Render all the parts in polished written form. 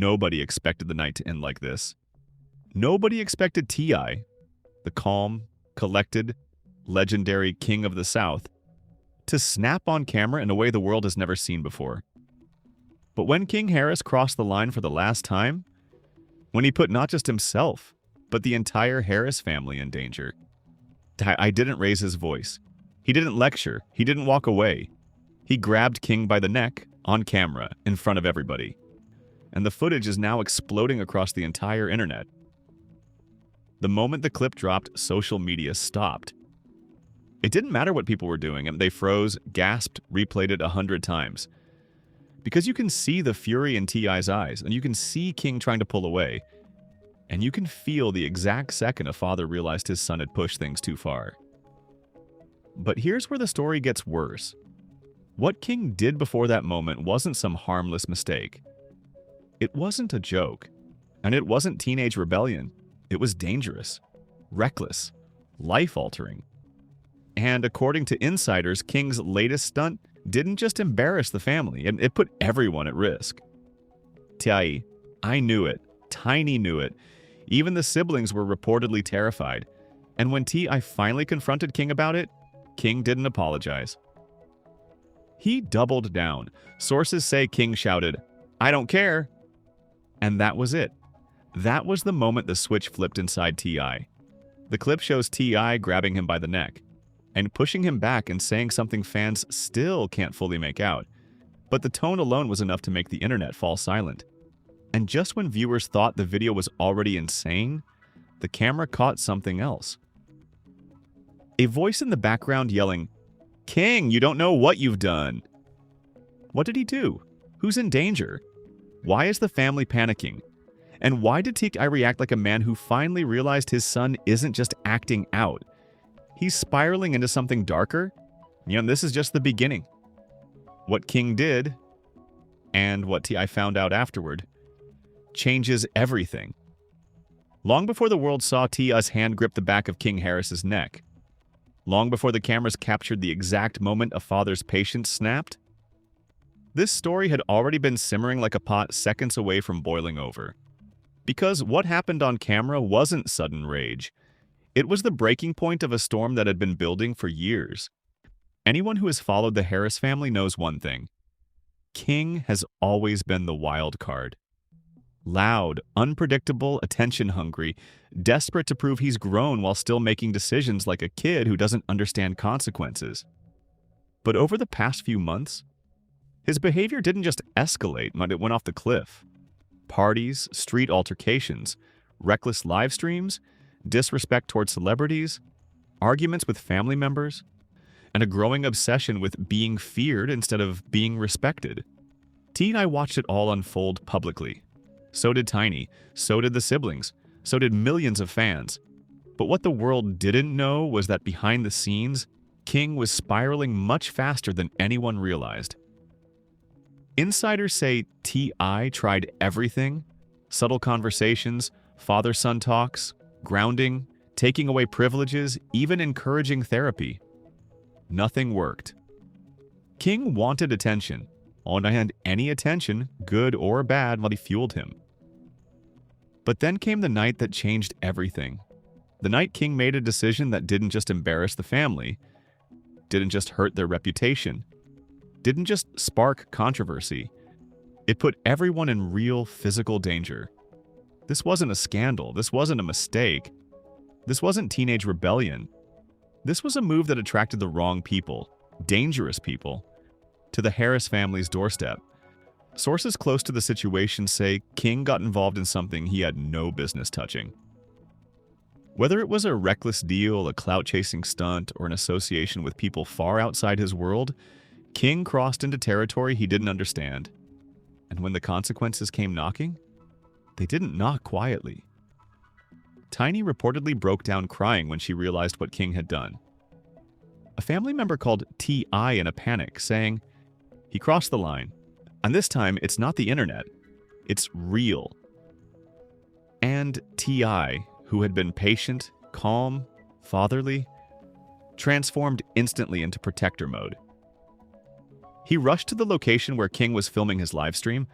Nobody expected the night to end like this. Nobody expected T.I., the calm, collected, legendary king of the South, to snap on camera in a way the world has never seen before. But when KingHarris crossed the line for the last time, when he put not just himself, but the entire Harris family in danger, I didn't raise his voice. He didn't lecture. He didn't walk away. He grabbed King by the neck, on camera, in front of everybody. And the footage is now exploding across the entire internet. The moment the clip dropped, social media stopped. It didn't matter what people were doing, and they froze, gasped, replayed it 100 times. Because you can see the fury in T.I.'s eyes, and you can see King trying to pull away, and you can feel the exact second a father realized his son had pushed things too far. But here's where the story gets worse. What King did before that moment wasn't some harmless mistake. It wasn't a joke, and it wasn't teenage rebellion. It was dangerous, reckless, life-altering. And according to insiders, King's latest stunt didn't just embarrass the family, it put everyone at risk. T.I., I knew it. Tiny knew it. Even the siblings were reportedly terrified. And when T.I. finally confronted King about it, King didn't apologize. He doubled down. Sources say King shouted, "I don't care." And that was it. That was the moment the switch flipped inside T.I. The clip shows T.I. grabbing him by the neck and pushing him back and saying something fans still can't fully make out. But the tone alone was enough to make the internet fall silent. And just when viewers thought the video was already insane, the camera caught something else. A voice in the background yelling, "King, you don't know what you've done." What did he do? Who's in danger? Why is the family panicking? And why did T.I. react like a man who finally realized his son isn't just acting out? He's spiraling into something darker? This is just the beginning. What King did, and what T.I. found out afterward, changes everything. Long before the world saw T.I.'s hand grip the back of KingHarris's neck, long before the cameras captured the exact moment a father's patience snapped, this story had already been simmering like a pot seconds away from boiling over. Because what happened on camera wasn't sudden rage. It was the breaking point of a storm that had been building for years. Anyone who has followed the Harris family knows one thing. King has always been the wild card. Loud, unpredictable, attention-hungry, desperate to prove he's grown while still making decisions like a kid who doesn't understand consequences. But over the past few months, his behavior didn't just escalate, but it went off the cliff. Parties, street altercations, reckless live streams, disrespect towards celebrities, arguments with family members, and a growing obsession with being feared instead of being respected. T and I watched it all unfold publicly. So did Tiny, so did the siblings, so did millions of fans. But what the world didn't know was that behind the scenes, King was spiraling much faster than anyone realized. Insiders say T.I. tried everything: subtle conversations, father-son talks, grounding, taking away privileges, even encouraging therapy. Nothing worked. King wanted attention, and any attention, good or bad, he fueled him. But then came the night that changed everything. The night King made a decision that didn't just embarrass the family, didn't just hurt their reputation, didn't just spark controversy. It put everyone in real physical danger. This wasn't a scandal. This wasn't a mistake. This wasn't teenage rebellion. This was a move that attracted the wrong people, dangerous people, to the Harris family's doorstep. Sources close to the situation say King got involved in something he had no business touching. Whether it was a reckless deal, a clout-chasing stunt, or an association with people far outside his world, King crossed into territory he didn't understand. And when the consequences came knocking, they didn't knock quietly. Tiny reportedly broke down crying when she realized what King had done. A family member called T.I. in a panic, saying, "He crossed the line. And this time, it's not the internet. It's real." And T.I., who had been patient, calm, fatherly, transformed instantly into protector mode. He rushed to the location where King was filming his livestream.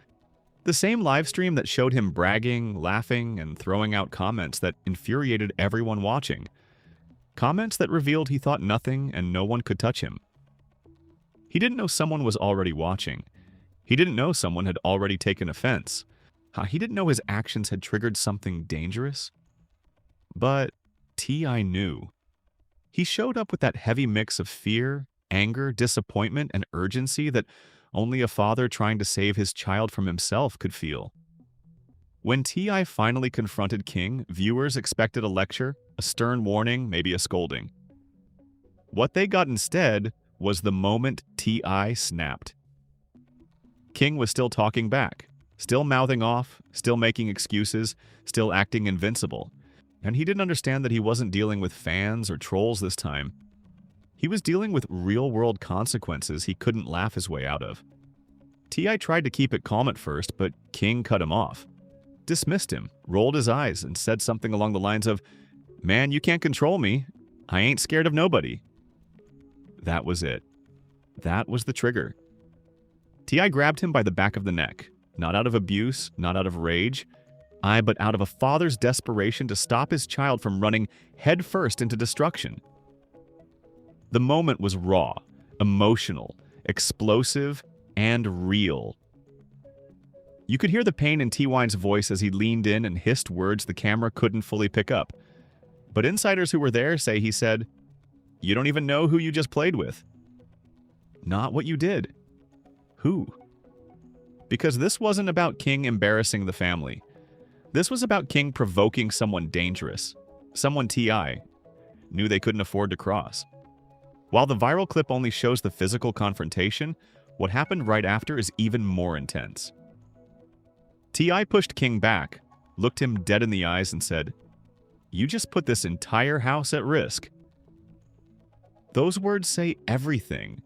The same live stream that showed him bragging, laughing, and throwing out comments that infuriated everyone watching. Comments that revealed he thought nothing and no one could touch him. He didn't know someone was already watching. He didn't know someone had already taken offense. He didn't know his actions had triggered something dangerous. But T.I. knew. He showed up with that heavy mix of fear, anger, disappointment, and urgency that only a father trying to save his child from himself could feel. When T.I. finally confronted King, viewers expected a lecture, a stern warning, maybe a scolding. What they got instead was the moment T.I. snapped. King was still talking back, still mouthing off, still making excuses, still acting invincible. And he didn't understand that he wasn't dealing with fans or trolls this time. He was dealing with real-world consequences he couldn't laugh his way out of. T.I. tried to keep it calm at first, but King cut him off. Dismissed him, rolled his eyes, and said something along the lines of, "Man, you can't control me. I ain't scared of nobody." That was it. That was the trigger. T.I. grabbed him by the back of the neck, not out of abuse, not out of rage, but out of a father's desperation to stop his child from running headfirst into destruction. The moment was raw, emotional, explosive, and real. You could hear the pain in T.Y.'s voice as he leaned in and hissed words the camera couldn't fully pick up. But insiders who were there say he said, "You don't even know who you just played with." Not what you did. Who? Because this wasn't about King embarrassing the family. This was about King provoking someone dangerous, someone T.I. knew they couldn't afford to cross. While the viral clip only shows the physical confrontation, what happened right after is even more intense. T.I. pushed King back, looked him dead in the eyes and said, "You just put this entire house at risk." Those words say everything.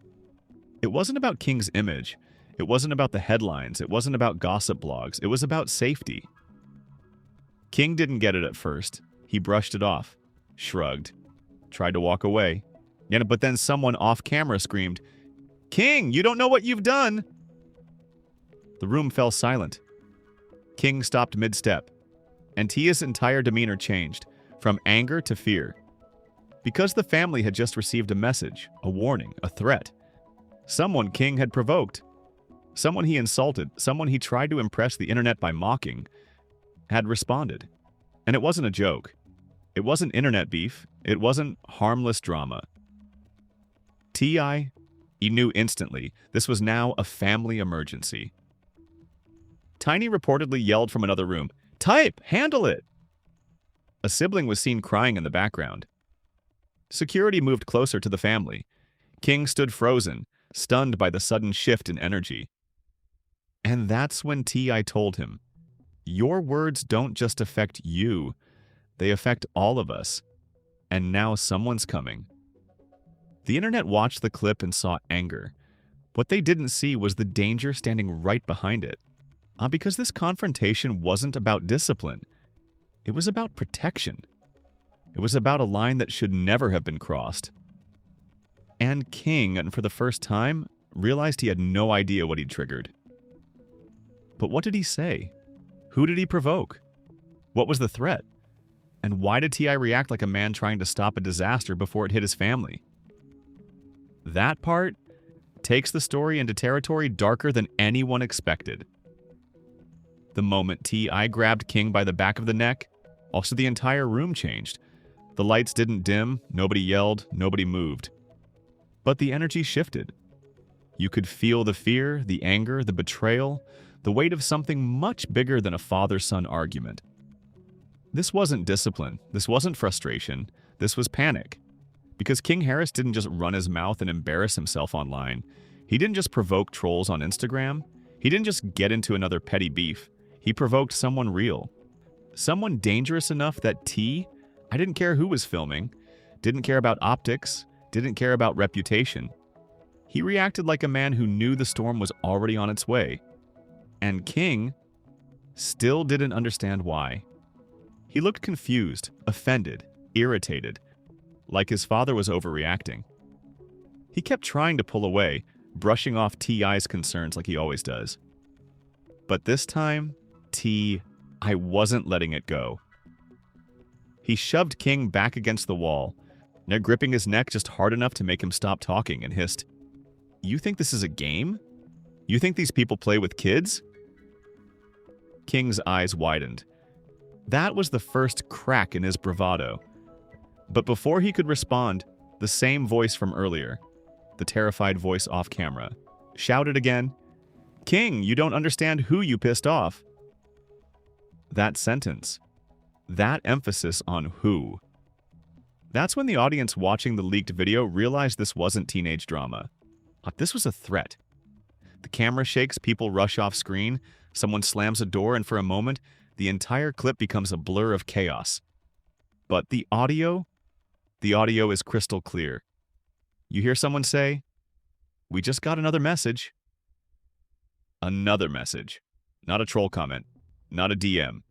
It wasn't about King's image. It wasn't about the headlines. It wasn't about gossip blogs. It was about safety. King didn't get it at first. He brushed it off, shrugged, tried to walk away. But then someone off camera screamed, "King, you don't know what you've done!" The room fell silent. King stopped mid-step, and Tia's entire demeanor changed, from anger to fear. Because the family had just received a message, a warning, a threat. Someone King had provoked. Someone he insulted, someone he tried to impress the internet by mocking, had responded. And it wasn't a joke. It wasn't internet beef. It wasn't harmless drama. T.I., he knew instantly this was now a family emergency. Tiny reportedly yelled from another room, "Type! Handle it!" A sibling was seen crying in the background. Security moved closer to the family. King stood frozen, stunned by the sudden shift in energy. And that's when T.I. told him, "Your words don't just affect you, they affect all of us. And now someone's coming." The internet watched the clip and saw anger. What they didn't see was the danger standing right behind it. Because this confrontation wasn't about discipline. It was about protection. It was about a line that should never have been crossed. And King, and for the first time, realized he had no idea what he'd triggered. But what did he say? Who did he provoke? What was the threat? And why did T.I. react like a man trying to stop a disaster before it hit his family? That part takes the story into territory darker than anyone expected. The moment T.I. grabbed King by the back of the neck, also the entire room changed. The lights didn't dim, nobody yelled, nobody moved. But the energy shifted. You could feel the fear, the anger, the betrayal, the weight of something much bigger than a father-son argument. This wasn't discipline. This wasn't frustration. This was panic. Because KingHarris didn't just run his mouth and embarrass himself online. He didn't just provoke trolls on Instagram. He didn't just get into another petty beef. He provoked someone real. Someone dangerous enough that I didn't care who was filming, didn't care about optics, didn't care about reputation. He reacted like a man who knew the storm was already on its way. And King still didn't understand why. He looked confused, offended, irritated, like his father was overreacting. He kept trying to pull away, brushing off T.I.'s concerns like he always does. But this time, I wasn't letting it go. He shoved King back against the wall, now gripping his neck just hard enough to make him stop talking, and hissed, "You think this is a game? You think these people play with kids?" King's eyes widened. That was the first crack in his bravado. But before he could respond, the same voice from earlier, the terrified voice off camera, shouted again, "King, you don't understand who you pissed off." That sentence, that emphasis on who. That's when the audience watching the leaked video realized this wasn't teenage drama. This was a threat. The camera shakes, people rush off screen, someone slams a door, and for a moment, the entire clip becomes a blur of chaos. But the audio is crystal clear. You hear someone say, "We just got another message." Another message. Not a troll comment. Not a DM.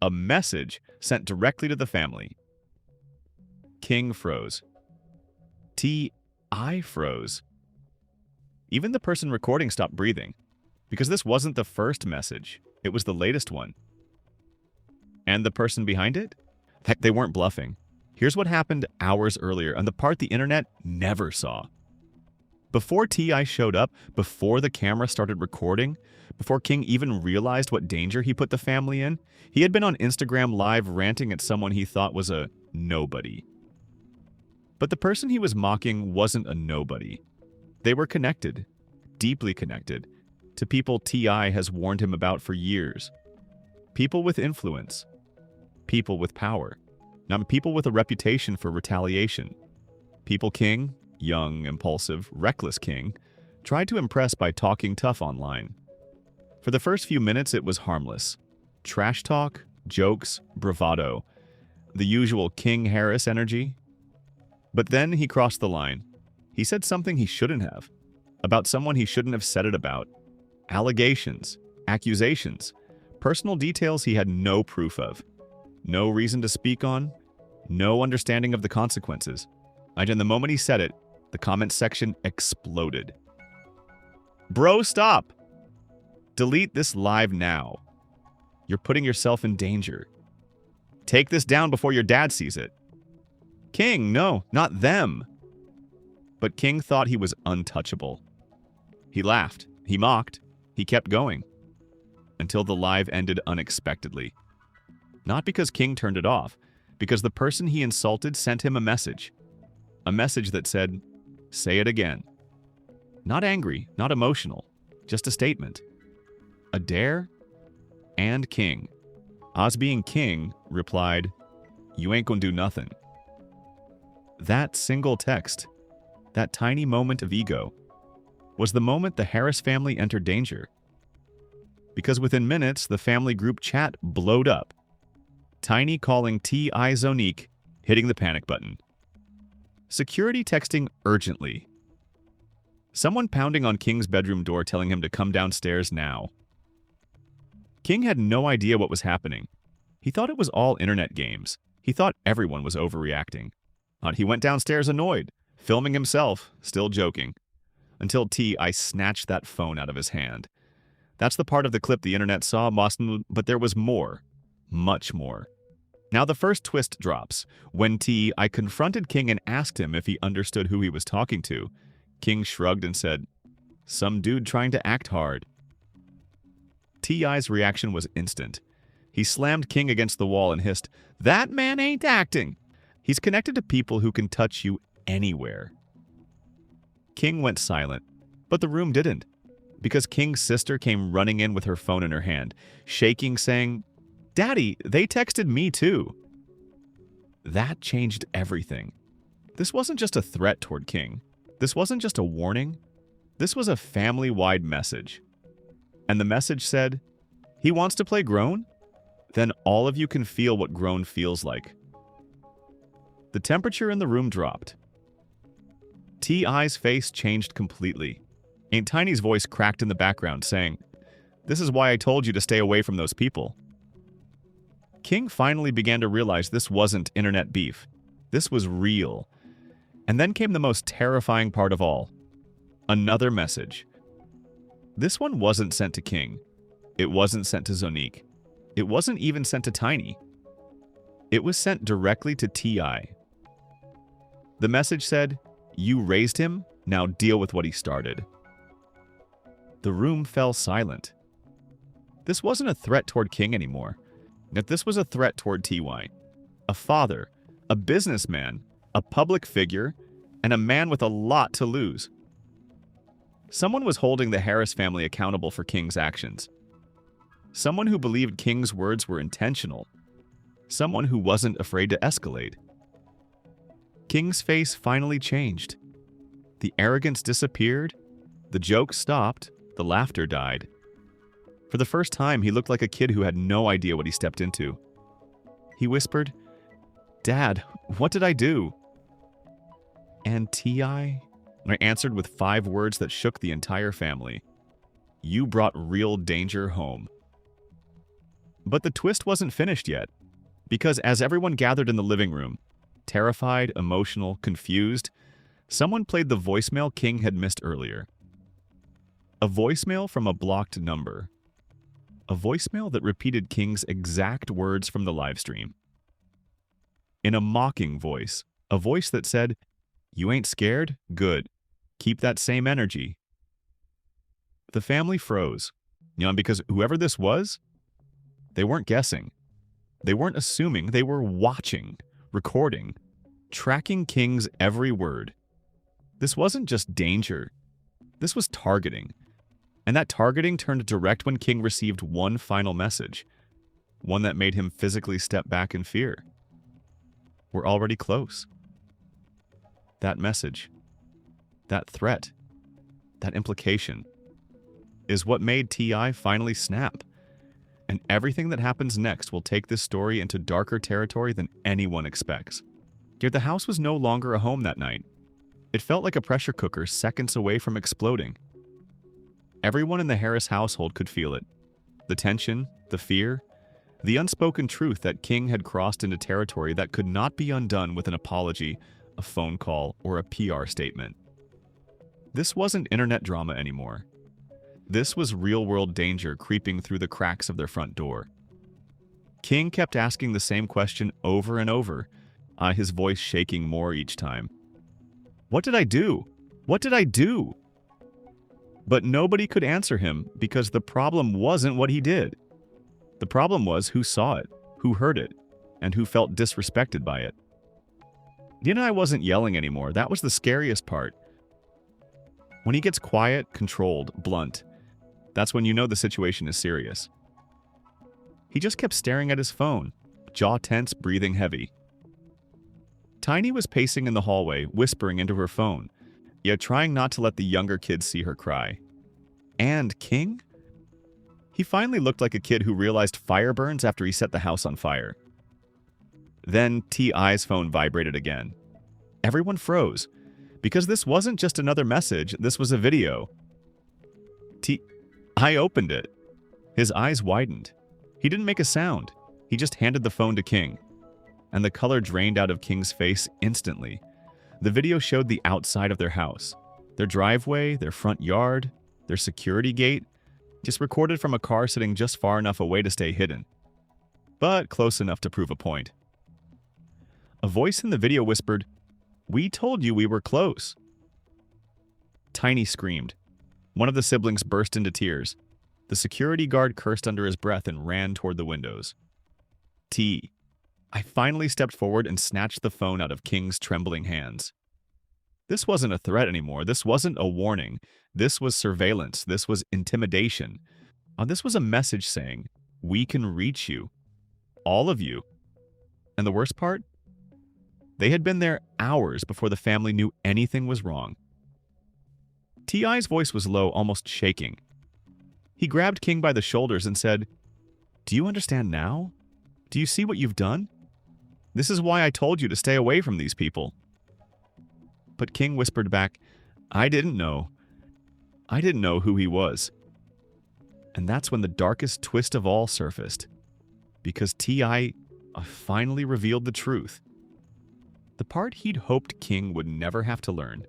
A message sent directly to the family. King froze. I froze. Even the person recording stopped breathing, because this wasn't the first message. It was the latest one. And the person behind it? Heck, they weren't bluffing. Here's what happened hours earlier, and the part the internet never saw. Before T.I. showed up, before the camera started recording, before King even realized what danger he put the family in, he had been on Instagram Live ranting at someone he thought was a nobody. But the person he was mocking wasn't a nobody. They were connected, deeply connected, to people T.I. has warned him about for years. People with influence. People with power. Not people with a reputation for retaliation. People King, young, impulsive, reckless King, tried to impress by talking tough online. For the first few minutes, it was harmless. Trash talk, jokes, bravado. The usual KingHarris energy. But then he crossed the line. He said something he shouldn't have. About someone he shouldn't have said it about. Allegations, accusations, personal details he had no proof of. No reason to speak on. No understanding of the consequences. And the moment he said it, the comment section exploded. "Bro, stop! Delete this live now. You're putting yourself in danger. Take this down before your dad sees it. King, no, not them." But King thought he was untouchable. He laughed. He mocked. He kept going. Until the live ended unexpectedly. Not because King turned it off, because the person he insulted sent him a message. A message that said, "Say it again." Not angry, not emotional, just a statement. A dare? And King, Oz being King, replied, "You ain't gonna do nothing." That single text, that tiny moment of ego, was the moment the Harris family entered danger. Because within minutes, the family group chat blowed up. Tiny calling T.I. Zonique, hitting the panic button. Security texting urgently. Someone pounding on King's bedroom door telling him to come downstairs now. King had no idea what was happening. He thought it was all internet games. He thought everyone was overreacting. He went downstairs annoyed, filming himself, still joking. Until T.I. snatched that phone out of his hand. That's the part of the clip the internet saw, but there was more. Much more. Now the first twist drops. When T.I. confronted King and asked him if he understood who he was talking to, King shrugged and said, "Some dude trying to act hard." T.I.'s reaction was instant. He slammed King against the wall and hissed, "That man ain't acting. He's connected to people who can touch you anywhere." King went silent, but the room didn't, because King's sister came running in with her phone in her hand, shaking, saying, "Daddy, they texted me too." That changed everything. This wasn't just a threat toward King. This wasn't just a warning. This was a family-wide message. And the message said, "He wants to play grown? Then all of you can feel what grown feels like." The temperature in the room dropped. T.I.'s face changed completely. Aunt Tiny's voice cracked in the background, saying, "This is why I told you to stay away from those people." King finally began to realize this wasn't internet beef. This was real. And then came the most terrifying part of all. Another message. This one wasn't sent to King. It wasn't sent to Zonique. It wasn't even sent to Tiny. It was sent directly to T.I. The message said, "You raised him, now deal with what he started." The room fell silent. This wasn't a threat toward King anymore. Yet this was a threat toward T.Y. A father, a businessman, a public figure, and a man with a lot to lose. Someone was holding the Harris family accountable for King's actions. Someone who believed King's words were intentional. Someone who wasn't afraid to escalate. King's face finally changed. The arrogance disappeared, the jokes stopped, the laughter died. For the first time, he looked like a kid who had no idea what he stepped into. He whispered, "Dad, what did I do?" "And T.I.?" I answered with 5 words that shook the entire family. "You brought real danger home." But the twist wasn't finished yet, because as everyone gathered in the living room, terrified, emotional, confused, someone played the voicemail King had missed earlier. A voicemail from a blocked number. A voicemail that repeated King's exact words from the livestream. In a mocking voice, a voice that said, "You ain't scared? Good. Keep that same energy." The family froze, because whoever this was, they weren't guessing. They weren't assuming, they were watching, recording, tracking King's every word. This wasn't just danger. This was targeting. And that targeting turned direct when King received one final message, one that made him physically step back in fear. We're already close. That message, that threat, that implication, is what made T.I. finally snap. And everything that happens next will take this story into darker territory than anyone expects. Yet the house was no longer a home that night. It felt like a pressure cooker seconds away from exploding. Everyone in the Harris household could feel it. The tension, the fear, the unspoken truth that King had crossed into territory that could not be undone with an apology, a phone call, or a PR statement. This wasn't internet drama anymore. This was real-world danger creeping through the cracks of their front door. King kept asking the same question over and over, his voice shaking more each time. "What did I do? What did I do?" But nobody could answer him because the problem wasn't what he did. The problem was who saw it, who heard it, and who felt disrespected by it. I wasn't yelling anymore. That was the scariest part. When he gets quiet, controlled, blunt, that's when you know the situation is serious. He just kept staring at his phone, jaw tense, breathing heavy. Tiny was pacing in the hallway, whispering into her phone, yet trying not to let the younger kids see her cry. And King? He finally looked like a kid who realized fire burns after he set the house on fire. Then T.I.'s phone vibrated again. Everyone froze, because this wasn't just another message, this was a video. T.I. opened it. His eyes widened. He didn't make a sound. He just handed the phone to King. And the color drained out of King's face instantly. The video showed the outside of their house. Their driveway, their front yard, their security gate, just recorded from a car sitting just far enough away to stay hidden, but close enough to prove a point. A voice in the video whispered, "We told you we were close." Tiny screamed. One of the siblings burst into tears. The security guard cursed under his breath and ran toward the windows. I finally stepped forward and snatched the phone out of King's trembling hands. This wasn't a threat anymore. This wasn't a warning. This was surveillance. This was intimidation. This was a message saying, "We can reach you. All of you." And the worst part? They had been there hours before the family knew anything was wrong. T.I.'s voice was low, almost shaking. He grabbed King by the shoulders and said, "Do you understand now? Do you see what you've done? This is why I told you to stay away from these people." But King whispered back, "I didn't know. I didn't know who he was." And that's when the darkest twist of all surfaced. Because T.I. finally revealed the truth. The part he'd hoped King would never have to learn.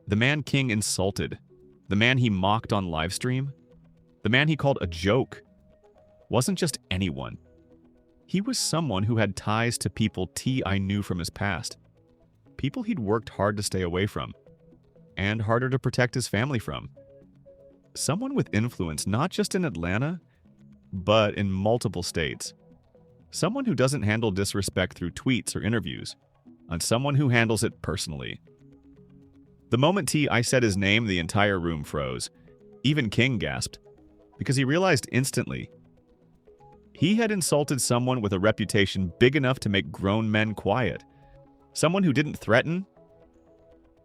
The man King insulted, the man he mocked on livestream, the man he called a joke, wasn't just anyone. He was someone who had ties to people T.I. knew from his past. People he'd worked hard to stay away from, and harder to protect his family from. Someone with influence not just in Atlanta, but in multiple states. Someone who doesn't handle disrespect through tweets or interviews, and someone who handles it personally. The moment T.I. said his name, the entire room froze. Even King gasped, because he realized instantly he had insulted someone with a reputation big enough to make grown men quiet. Someone who didn't threaten.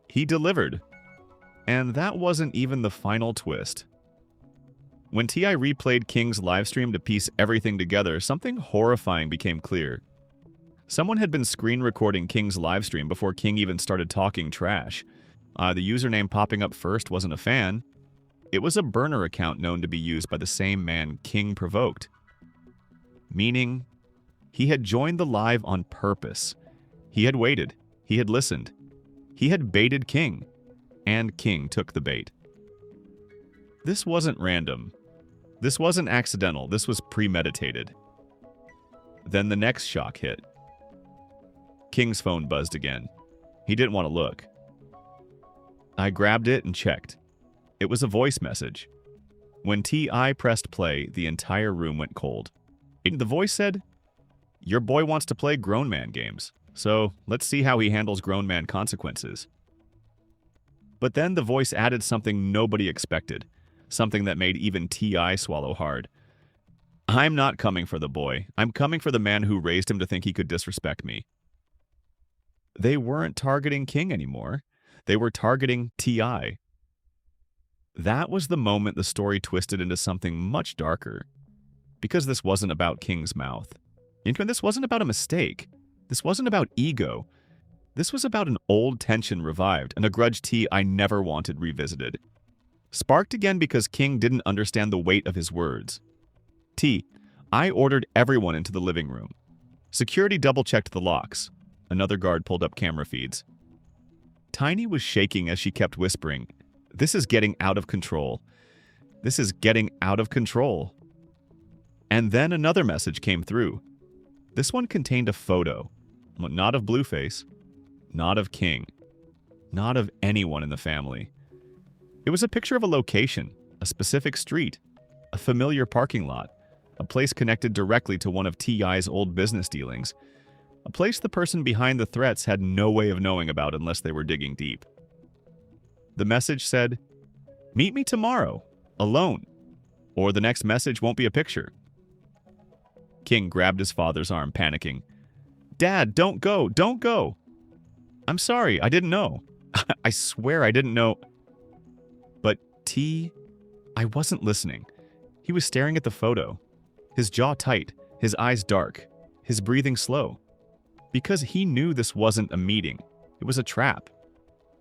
He delivered. And that wasn't even the final twist. When T.I. replayed King's livestream to piece everything together, something horrifying became clear. Someone had been screen recording King's livestream before King even started talking trash. The username popping up first wasn't a fan. It was a burner account known to be used by the same man King provoked. Meaning, he had joined the live on purpose. He had waited. He had listened. He had baited King. And King took the bait. This wasn't random. This wasn't accidental. This was premeditated. Then the next shock hit. King's phone buzzed again. He didn't want to look. I grabbed it and checked. It was a voice message. When T.I. pressed play, the entire room went cold. The voice said, "Your boy wants to play grown man games, so let's see how he handles grown man consequences." But then the voice added something nobody expected, something that made even T.I. swallow hard. "I'm not coming for the boy. I'm coming for the man who raised him to think he could disrespect me." They weren't targeting King anymore. They were targeting T.I. That was the moment the story twisted into something much darker. Because this wasn't about King's mouth. And this wasn't about a mistake. This wasn't about ego. This was about an old tension revived and a grudge T.I. never wanted revisited. Sparked again because King didn't understand the weight of his words. "I ordered everyone into the living room. Security double-checked the locks." Another guard pulled up camera feeds. Tiny was shaking as she kept whispering, "This is getting out of control. This is getting out of control." And then another message came through. This one contained a photo. Not of Blueface. Not of King. Not of anyone in the family. It was a picture of a location, a specific street, a familiar parking lot, a place connected directly to one of T.I.'s old business dealings, a place the person behind the threats had no way of knowing about unless they were digging deep. The message said, "Meet me tomorrow, alone, or the next message won't be a picture." King grabbed his father's arm, panicking. "Dad, don't go, don't go." "I'm sorry, I didn't know. I swear I didn't know." But I wasn't listening. He was staring at the photo, his jaw tight, his eyes dark, his breathing slow. Because he knew this wasn't a meeting, it was a trap.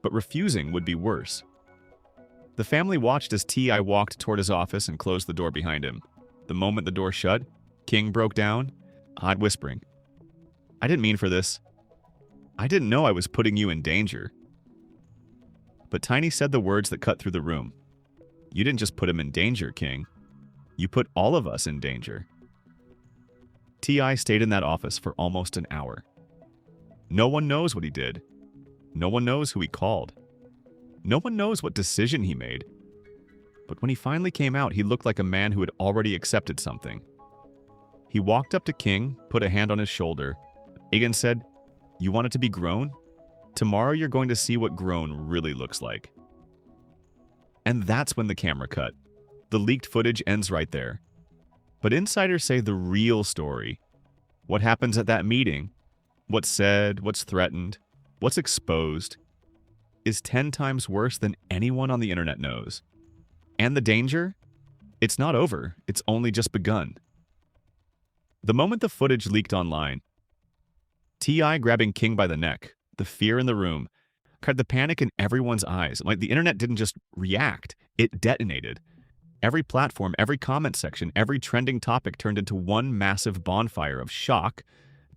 But refusing would be worse. The family watched as T.I. walked toward his office and closed the door behind him. The moment the door shut, King broke down, odd whispering. "I didn't mean for this. I didn't know I was putting you in danger." But Tiny said the words that cut through the room. "You didn't just put him in danger, King. You put all of us in danger." T.I. stayed in that office for almost an hour. No one knows what he did. No one knows who he called. No one knows what decision he made. But when he finally came out, he looked like a man who had already accepted something. He walked up to King, put a hand on his shoulder, and said, "You want it to be grown? Tomorrow you're going to see what grown really looks like." And that's when the camera cut. The leaked footage ends right there. But insiders say the real story, what happens at that meeting, what's said, what's threatened, what's exposed, is 10 times worse than anyone on the internet knows. And the danger? It's not over. It's only just begun. The moment the footage leaked online, T.I. grabbing King by the neck, the fear in the room, the panic in everyone's eyes. Like the internet didn't just react, it detonated. Every platform, every comment section, every trending topic turned into one massive bonfire of shock,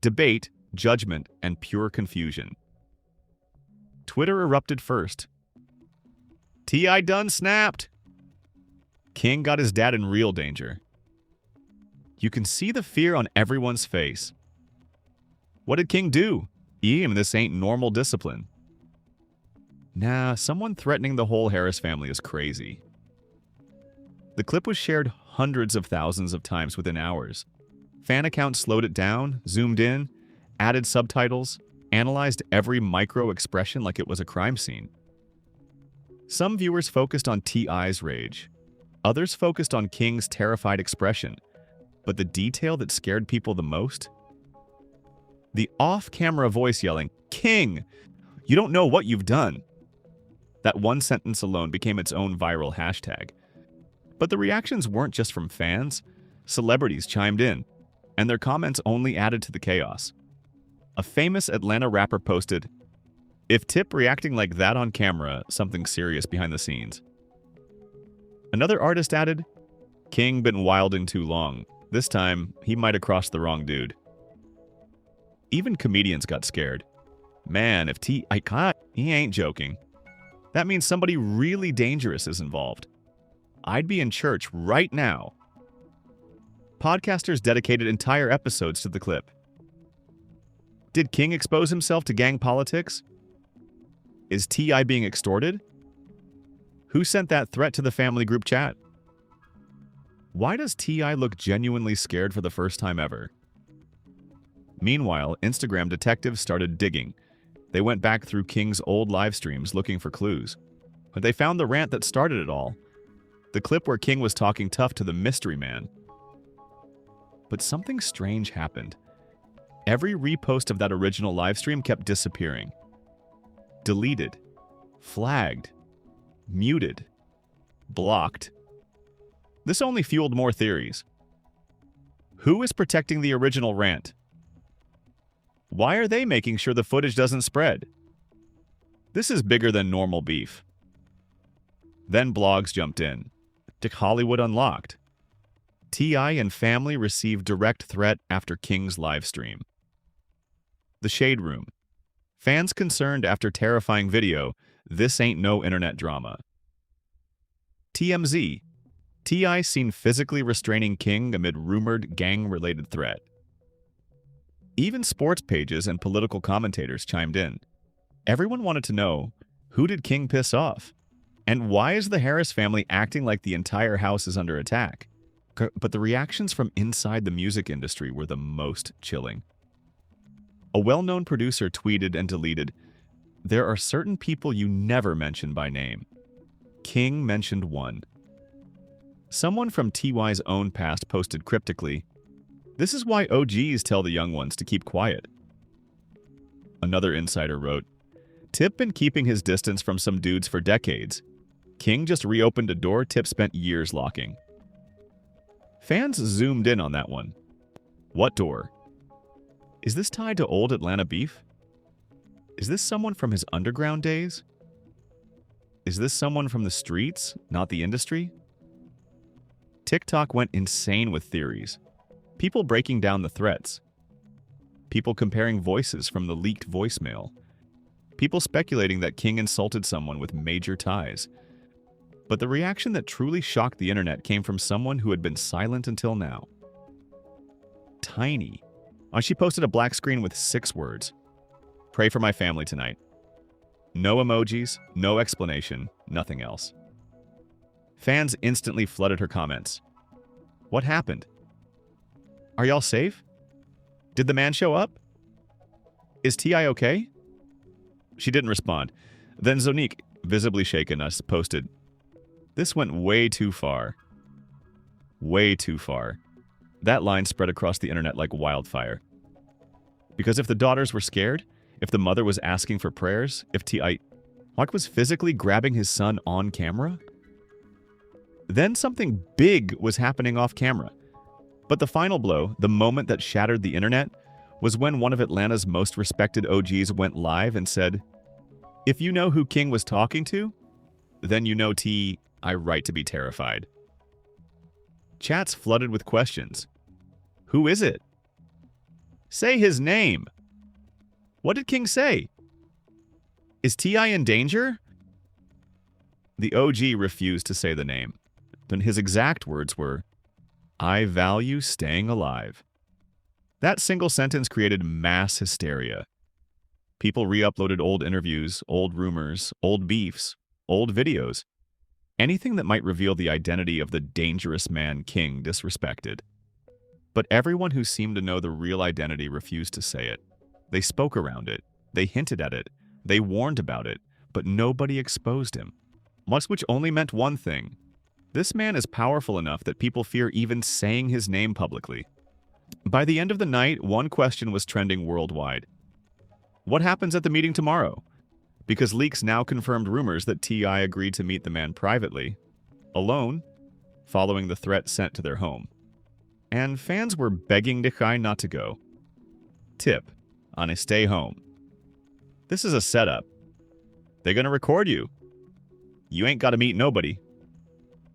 debate, judgment, and pure confusion. Twitter erupted first. T.I. done snapped. King got his dad in real danger. You can see the fear on everyone's face. What did King do? This ain't normal discipline. Nah, someone threatening the whole Harris family is crazy. The clip was shared hundreds of thousands of times within hours. Fan accounts slowed it down, zoomed in, added subtitles, analyzed every micro expression like it was a crime scene. Some viewers focused on T.I.'s rage. Others focused on King's terrified expression. But the detail that scared people the most? The off-camera voice yelling, "King, you don't know what you've done." That one sentence alone became its own viral hashtag. But the reactions weren't just from fans. Celebrities chimed in, and their comments only added to the chaos. A famous Atlanta rapper posted, "If Tip reacting like that on camera, something serious behind the scenes." Another artist added, "King been wilding too long. This time, he might have crossed the wrong dude." Even comedians got scared. Man, if T.I. he ain't joking. That means somebody really dangerous is involved. I'd be in church right now. Podcasters dedicated entire episodes to the clip. Did King expose himself to gang politics? Is T.I. being extorted? Who sent that threat to the family group chat? Why does T.I. look genuinely scared for the first time ever? Meanwhile, Instagram detectives started digging. They went back through King's old live streams looking for clues. But they found the rant that started it all. The clip where King was talking tough to the mystery man. But something strange happened. Every repost of that original livestream kept disappearing. Deleted. Flagged. Muted. Blocked. This only fueled more theories. Who is protecting the original rant? Why are they making sure the footage doesn't spread? This is bigger than normal beef. Then blogs jumped in. Hollywood Unlocked. T.I. and family received direct threat after King's livestream. The Shade Room. Fans concerned after terrifying video, this ain't no internet drama. TMZ. T.I. seen physically restraining King amid rumored gang-related threat. Even sports pages and political commentators chimed in. Everyone wanted to know, who did King piss off? And why is the Harris family acting like the entire house is under attack? But the reactions from inside the music industry were the most chilling. A well-known producer tweeted and deleted, "There are certain people you never mention by name." King mentioned one. Someone from T.Y.'s own past posted cryptically, "This is why OGs tell the young ones to keep quiet." Another insider wrote, "Tip been keeping his distance from some dudes for decades. King just reopened a door Tip spent years locking." Fans zoomed in on that one. What door? Is this tied to old Atlanta beef? Is this someone from his underground days? Is this someone from the streets, not the industry? TikTok went insane with theories. People breaking down the threats. People comparing voices from the leaked voicemail. People speculating that King insulted someone with major ties. But the reaction that truly shocked the internet came from someone who had been silent until now. Tiny. She posted a black screen with 6 words. "Pray for my family tonight." No emojis, no explanation, nothing else. Fans instantly flooded her comments. What happened? Are y'all safe? Did the man show up? Is T.I. okay? She didn't respond. Then Zonique, visibly shaken, posted, "This went way too far. Way too far." That line spread across the internet like wildfire. Because if the daughters were scared, if the mother was asking for prayers, if T.I. was physically grabbing his son on camera, then something big was happening off camera. But the final blow, the moment that shattered the internet, was when one of Atlanta's most respected OGs went live and said, "If you know who King was talking to, then you know T.I. right to be terrified." Chats flooded with questions. Who is it? Say his name. What did King say? Is T.I. in danger? The OG refused to say the name, but his exact words were, "I value staying alive." That single sentence created mass hysteria. People re-uploaded old interviews, old rumors, old beefs, old videos, anything that might reveal the identity of the dangerous man King disrespected. But everyone who seemed to know the real identity refused to say it. They spoke around it, they hinted at it, they warned about it, but nobody exposed him. Much which only meant one thing. This man is powerful enough that people fear even saying his name publicly. By the end of the night, one question was trending worldwide. What happens at the meeting tomorrow? Because leaks now confirmed rumors that T.I. agreed to meet the man privately, alone, following the threat sent to their home. And fans were begging T.I. not to go. Tip on a stay home. This is a setup. They're gonna record you. You ain't gotta meet nobody.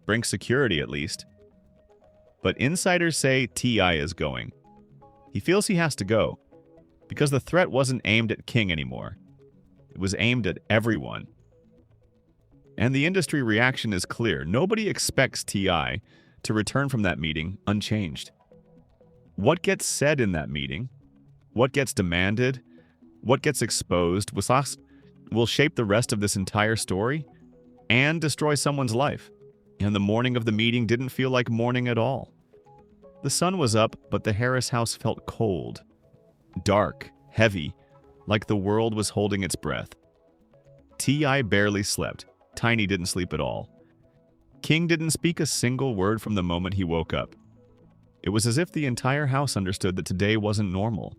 Bring security at least. But insiders say T.I. is going. He feels he has to go, because the threat wasn't aimed at King anymore. It was aimed at everyone. And the industry reaction is clear. Nobody expects T.I. to return from that meeting unchanged. What gets said in that meeting, what gets demanded, what gets exposed will shape the rest of this entire story and destroy someone's life. And the morning of the meeting didn't feel like morning at all. The sun was up, but the Harris house felt cold, dark, heavy, like the world was holding its breath. T.I. barely slept. Tiny didn't sleep at all. King didn't speak a single word from the moment he woke up. It was as if the entire house understood that today wasn't normal.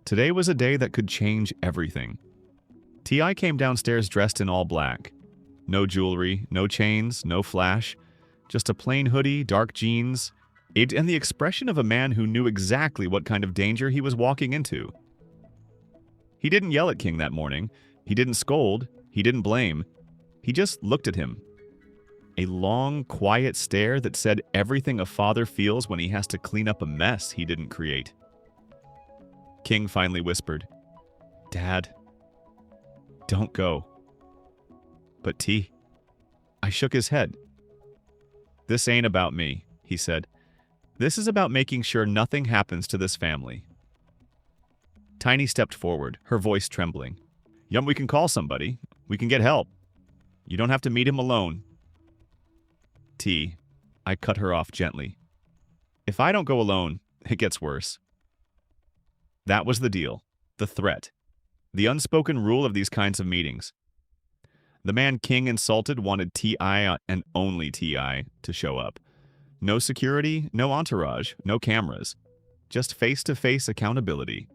Today was a day that could change everything. T.I. came downstairs dressed in all black. No jewelry, no chains, no flash. Just a plain hoodie, dark jeans, and the expression of a man who knew exactly what kind of danger he was walking into. He didn't yell at King that morning. He didn't scold. He didn't blame. He just looked at him. A long, quiet stare that said everything a father feels when he has to clean up a mess he didn't create. King finally whispered, "Dad, don't go." But T. I shook his head. "This ain't about me," he said. "This is about making sure nothing happens to this family." Tiny stepped forward, her voice trembling. "Yum, we can call somebody. We can get help. You don't have to meet him alone." T. I cut her off gently. "If I don't go alone, it gets worse." That was the deal. The threat. The unspoken rule of these kinds of meetings. The man King insulted wanted T.I. and only T.I. to show up. No security, no entourage, no cameras. Just face-to-face accountability.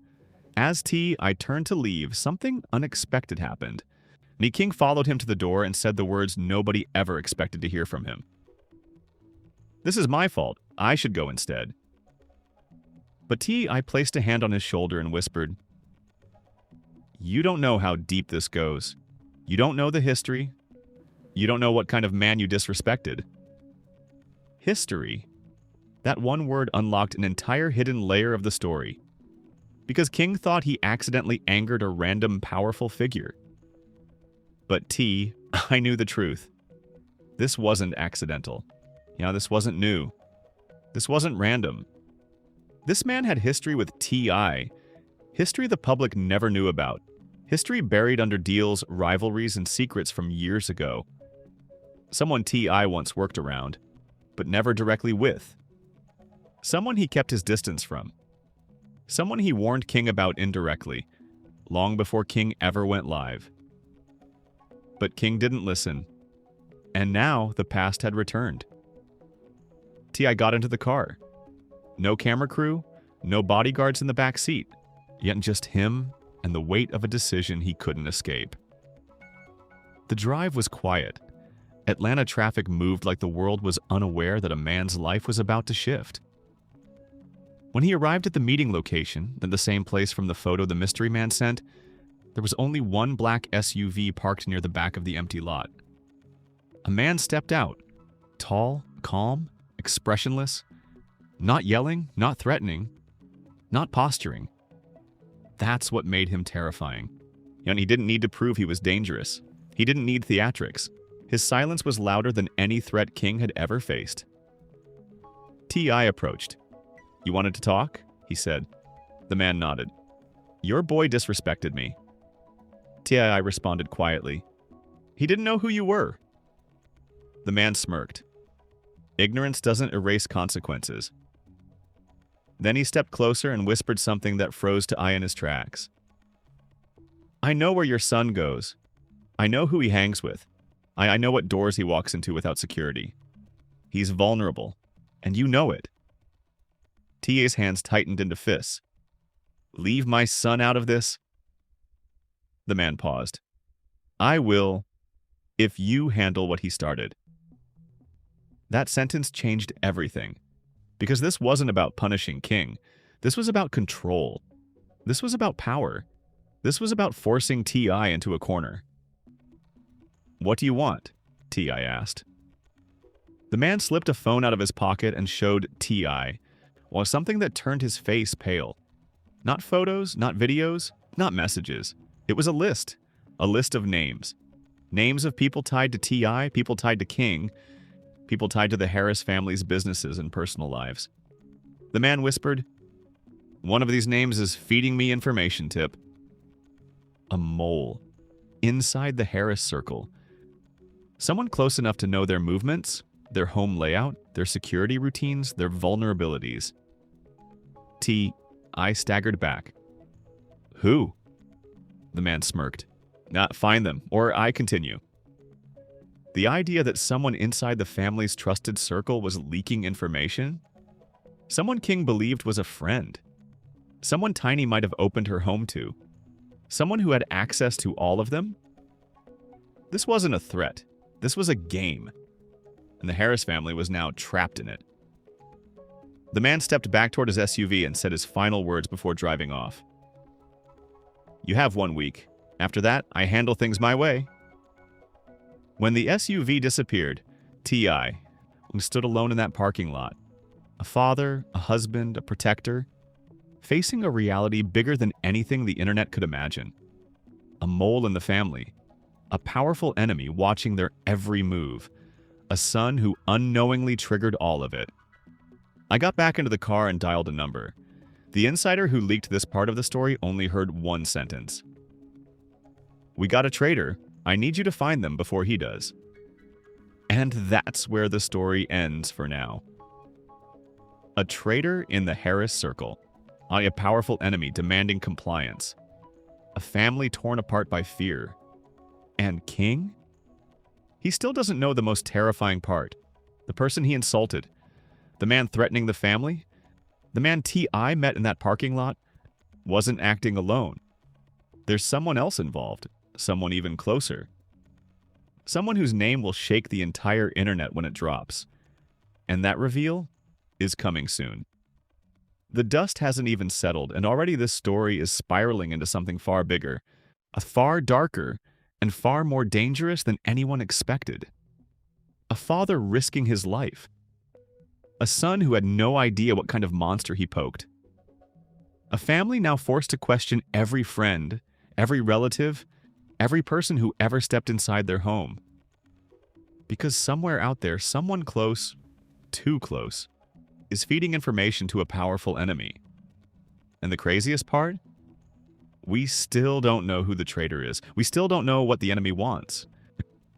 As T.I. turned to leave, something unexpected happened. King followed him to the door and said the words nobody ever expected to hear from him. "This is my fault. I should go instead." But T.I. placed a hand on his shoulder and whispered, "You don't know how deep this goes. You don't know the history. You don't know what kind of man you disrespected." History. That one word unlocked an entire hidden layer of the story. Because King thought he accidentally angered a random powerful figure. But T, I knew the truth. This wasn't accidental. This wasn't new. This wasn't random. This man had history with T.I. History the public never knew about. History buried under deals, rivalries, and secrets from years ago. Someone T.I. once worked around, but never directly with. Someone he kept his distance from. Someone he warned King about indirectly, long before King ever went live. But King didn't listen, and now the past had returned. T.I. got into the car. No camera crew, no bodyguards in the back seat, yet just him and the weight of a decision he couldn't escape. The drive was quiet. Atlanta traffic moved like the world was unaware that a man's life was about to shift. When he arrived at the meeting location, the same place from the photo the mystery man sent, there was only one black SUV parked near the back of the empty lot. A man stepped out, tall, calm, expressionless, not yelling, not threatening, not posturing. That's what made him terrifying. And he didn't need to prove he was dangerous. He didn't need theatrics. His silence was louder than any threat King had ever faced. T.I. approached. "You wanted to talk?" he said. The man nodded. "Your boy disrespected me." T.I. responded quietly. "He didn't know who you were." The man smirked. "Ignorance doesn't erase consequences." Then he stepped closer and whispered something that froze T.I. in his tracks. "I know where your son goes. I know who he hangs with. I know what doors he walks into without security. He's vulnerable, and you know it." T.A.'s hands tightened into fists. "Leave my son out of this?" The man paused. "I will, if you handle what he started." That sentence changed everything. Because this wasn't about punishing King. This was about control. This was about power. This was about forcing T.I. into a corner. "What do you want?" T.I. asked. The man slipped a phone out of his pocket and showed T.I., while something that turned his face pale. Not photos, not videos, not messages. It was a list of names. Names of people tied to T.I., people tied to King, people tied to the Harris family's businesses and personal lives. The man whispered, "One of these names is feeding me information, Tip." A mole. Inside the Harris circle. Someone close enough to know their movements, their home layout, their security routines, their vulnerabilities. T.I. staggered back. "Who?" The man smirked. "Find them, or I continue." The idea that someone inside the family's trusted circle was leaking information? Someone King believed was a friend. Someone Tiny might have opened her home to. Someone who had access to all of them? This wasn't a threat. This was a game. And the Harris family was now trapped in it. The man stepped back toward his SUV and said his final words before driving off. "You have 1 week. After that, I handle things my way." When the SUV disappeared, T.I. stood alone in that parking lot. A father, a husband, a protector, facing a reality bigger than anything the internet could imagine. A mole in the family. A powerful enemy watching their every move. A son who unknowingly triggered all of it. I got back into the car and dialed a number. The insider who leaked this part of the story only heard one sentence. "We got a traitor. I need you to find them before he does." And that's where the story ends for now. A traitor in the Harris circle. A powerful enemy demanding compliance. A family torn apart by fear. And King? He still doesn't know the most terrifying part. The person he insulted. The man threatening the family. The man T.I. met in that parking lot wasn't acting alone. There's someone else involved. Someone even closer. Someone whose name will shake the entire internet when it drops. And that reveal is coming soon. The dust hasn't even settled, and already this story is spiraling into something far bigger, a far darker, and far more dangerous than anyone expected. A father risking his life. A son who had no idea what kind of monster he poked. A family now forced to question every friend, every relative, every person who ever stepped inside their home. Because somewhere out there, someone close, too close, is feeding information to a powerful enemy. And the craziest part? We still don't know who the traitor is. We still don't know what the enemy wants.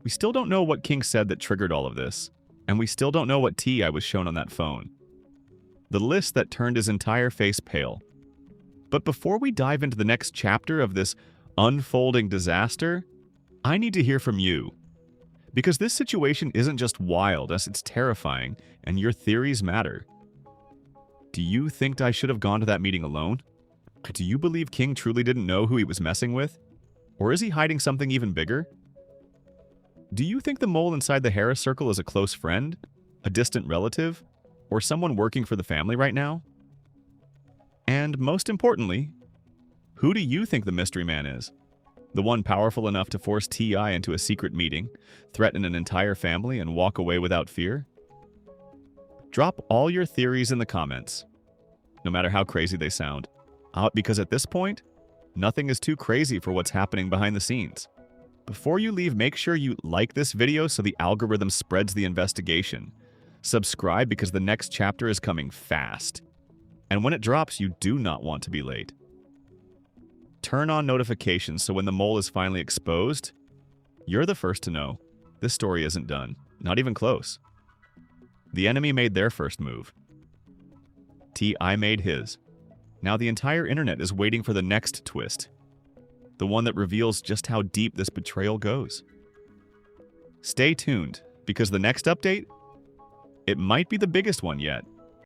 We still don't know what King said that triggered all of this. And we still don't know what T.I. was shown on that phone. The list that turned his entire face pale. But before we dive into the next chapter of this unfolding disaster, I need to hear from you. Because this situation isn't just wild, as it's terrifying, and your theories matter. Do you think I should have gone to that meeting alone? Do you believe King truly didn't know who he was messing with? Or is he hiding something even bigger? Do you think the mole inside the Harris circle is a close friend, a distant relative, or someone working for the family right now? And most importantly, who do you think the mystery man is? The one powerful enough to force T.I. into a secret meeting, threaten an entire family, and walk away without fear? Drop all your theories in the comments, no matter how crazy they sound. Because at this point, nothing is too crazy for what's happening behind the scenes. Before you leave, make sure you like this video so the algorithm spreads the investigation. Subscribe because the next chapter is coming fast. And when it drops, you do not want to be late. Turn on notifications so when the mole is finally exposed, you're the first to know. This story isn't done. Not even close. The enemy made their first move. T.I. made his. Now the entire internet is waiting for the next twist. The one that reveals just how deep this betrayal goes. Stay tuned, because the next update, it might be the biggest one yet.